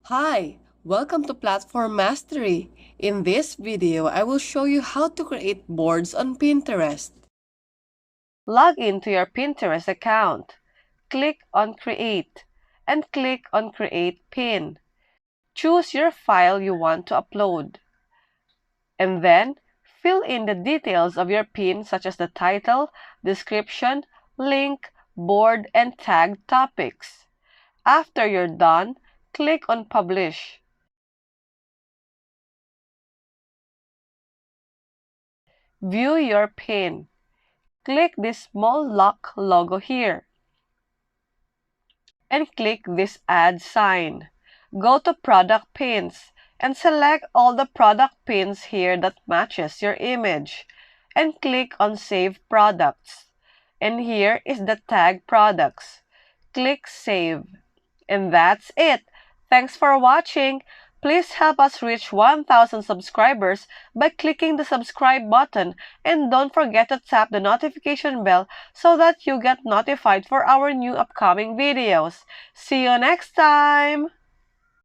Hi, welcome to Platform Mastery. In this video, I will show you how to create boards on Pinterest. Log into your Pinterest account. Click on Create and click on Create Pin. Choose your file you want to upload. And then, fill in the details of your pin such as the title, description, link, board, and tag topics. After you're done, click on Publish. View your pin. Click this small lock logo here and click this add sign. Go to product pins and select all the product pins here that matches your image and click on save products. And here is the tag products. Click save. And that's it. Thanks for watching. Please help us reach 1,000 subscribers by clicking the subscribe button and don't forget to tap the notification bell so that you get notified for our new upcoming videos. See you next time!